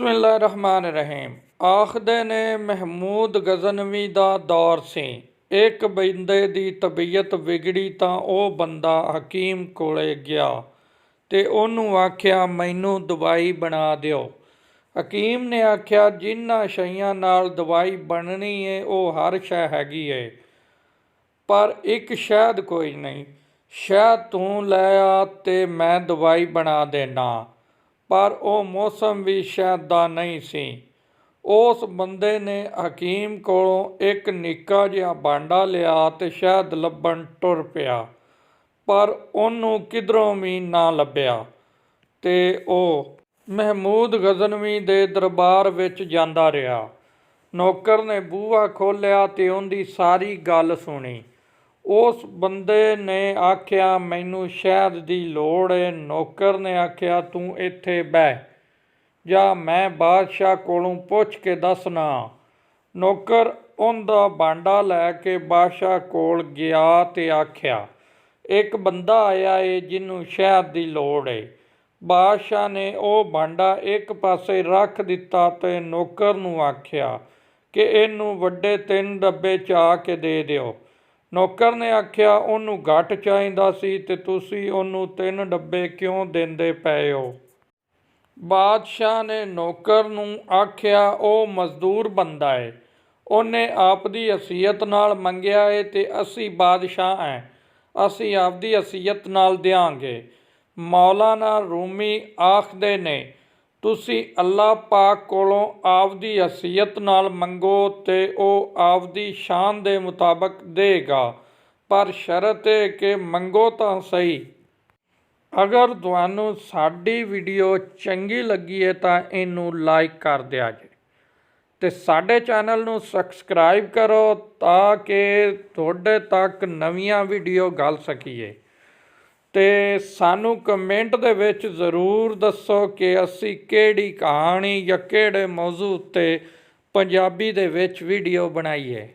बिस्मिल्लाहिर्रहमानिर्रहीम। आखदे ने महमूद गज़नवी दा दौर सी। एक बंदे दी तबीयत विगड़ी तां ਉਹ ਬੰਦਾ ਹਕੀਮ ਕੋਲੇ ਗਿਆ ਤੇ ਉਹਨੂੰ ਆਖਿਆ ਮੈਨੂੰ ਦਵਾਈ ਬਣਾ ਦਿਓ। ਹਕੀਮ ਨੇ ਆਖਿਆ ਜਿਨ੍ਹਾਂ ਸ਼ਈਆਂ ਨਾਲ ਦਵਾਈ ਬਣਨੀ ਏ ਉਹ ਹਰ ਸ਼ੈ ਹੈਗੀ ਏ, ਪਰ ਇੱਕ ਸ਼ਹਿਦ ਕੋਈ ਨਹੀਂ। ਸ਼ਹਿਦ ਤੂੰ ਲੈ ਆ ਤੇ ਮੈਂ ਦਵਾਈ ਬਣਾ ਦੇਣਾ। ਪਰ ਉਹ ਮੌਸਮ ਵੀ ਸ਼ਹਿਦ ਦਾ ਨਹੀਂ ਸੀ। ਉਸ ਬੰਦੇ ਨੇ ਹਕੀਮ ਕੋਲੋਂ ਇੱਕ ਨਿੱਕਾ ਜਿਹਾ ਭਾਂਡਾ ਲਿਆ ਤੇ ਸ਼ਹਿਦ ਲੱਭਣ ਟੁਰ ਪਿਆ, ਪਰ ਉਹਨੂੰ ਕਿਧਰੋਂ ਵੀ ਨਾ ਲੱਭਿਆ ਤੇ ਉਹ ਮਹਿਮੂਦ ਗਜ਼ਨਵੀ ਦੇ ਦਰਬਾਰ ਵਿੱਚ ਜਾਂਦਾ ਰਿਹਾ। ਨੌਕਰ ਨੇ ਬੂਹਾ ਖੋਲ੍ਹਿਆ ਤੇ ਉਹਦੀ ਸਾਰੀ ਗੱਲ ਸੁਣੀ। ਉਸ ਬੰਦੇ ਨੇ ਆਖਿਆ ਮੈਨੂੰ ਸ਼ਹਿਦ ਦੀ ਲੋੜ ਏ। ਨੌਕਰ ਨੇ ਆਖਿਆ ਤੂੰ ਇੱਥੇ ਬਹਿ ਜਾ, ਮੈਂ ਬਾਦਸ਼ਾਹ ਕੋਲੋਂ ਪੁੱਛ ਕੇ ਦੱਸਣਾ। ਨੌਕਰ ਉਹਦਾ ਭਾਂਡਾ ਲੈ ਕੇ ਬਾਦਸ਼ਾਹ ਕੋਲ ਗਿਆ ਤੇ ਆਖਿਆ ਇੱਕ ਬੰਦਾ ਆਇਆ ਏ ਜਿਹਨੂੰ ਸ਼ਹਿਦ ਦੀ ਲੋੜ ਏ। ਬਾਦਸ਼ਾਹ ਨੇ ਉਹ ਭਾਂਡਾ ਇੱਕ ਪਾਸੇ ਰੱਖ ਦਿੱਤਾ ਤੇ ਨੌਕਰ ਨੂੰ ਆਖਿਆ ਕਿ ਇਹਨੂੰ ਵੱਡੇ 3 ਡੱਬੇ ਚਾਹ ਕੇ ਦੇ ਦਿਓ। ਨੌਕਰ ਨੇ ਆਖਿਆ ਉਹਨੂੰ ਘੱਟ ਚਾਹੀਦਾ ਸੀ ਤੇ ਤੁਸੀਂ ਉਹਨੂੰ 3 ਡੱਬੇ ਕਿਉਂ ਦਿੰਦੇ ਪਏ ਹੋ? ਬਾਦਸ਼ਾਹ ਨੇ ਨੌਕਰ ਨੂੰ ਆਖਿਆ ਉਹ ਮਜ਼ਦੂਰ ਬੰਦਾ ਏ, ਉਹਨੇ ਆਪਦੀ ਹਸੀਅਤ ਨਾਲ ਮੰਗਿਆ ਏ ਤੇ ਅਸੀਂ ਬਾਦਸ਼ਾਹ ਐ, ਅਸੀਂ ਆਪਦੀ ਹਸੀਅਤ ਨਾਲ ਦਿਆਂਗੇ। ਮੌਲਾਨਾ ਰੂਮੀ ਆਖਦੇ ਨੇ ਤੁਸੀਂ ਅੱਲਾਹ ਪਾਕ ਕੋਲੋਂ ਆਪਦੀ ਹਸੀਅਤ ਨਾਲ ਮੰਗੋ ਤੇ ਉਹ ਆਪਦੀ ਸ਼ਾਨ ਦੇ ਮੁਤਾਬਕ ਦੇਗਾ, ਪਰ ਸ਼ਰਤ ਏ ਕਿ ਮੰਗੋ ਤਾਂ ਸਹੀ। ਅਗਰ ਤੁਹਾਨੂੰ ਸਾਡੀ ਵੀਡੀਓ ਚੰਗੀ ਲੱਗੀ ਹੈ ਤਾਂ ਇਹਨੂੰ ਲਾਈਕ ਕਰ ਦਿਆ ਜੇ ਤੇ ਸਾਡੇ ਚੈਨਲ ਨੂੰ ਸਬਸਕ੍ਰਾਈਬ ਕਰੋ ਤਾਂ ਕਿ ਤੁਹਾਡੇ ਤੱਕ ਨਵੀਆਂ ਵੀਡੀਓ ਘੱਲ ਸਕੀਏ। ਤੇ ਸਾਨੂੰ ਕਮੈਂਟ ਦੇ ਵਿੱਚ ਜ਼ਰੂਰ ਦੱਸੋ ਕਿ ਅਸੀਂ ਕਿਹੜੀ ਕਹਾਣੀ ਜਾਂ ਕਿਹੜੇ ਮੌਜੂ ਉੱਤੇ ਪੰਜਾਬੀ ਦੇ ਵਿੱਚ ਵੀਡੀਓ ਬਣਾਈਏ।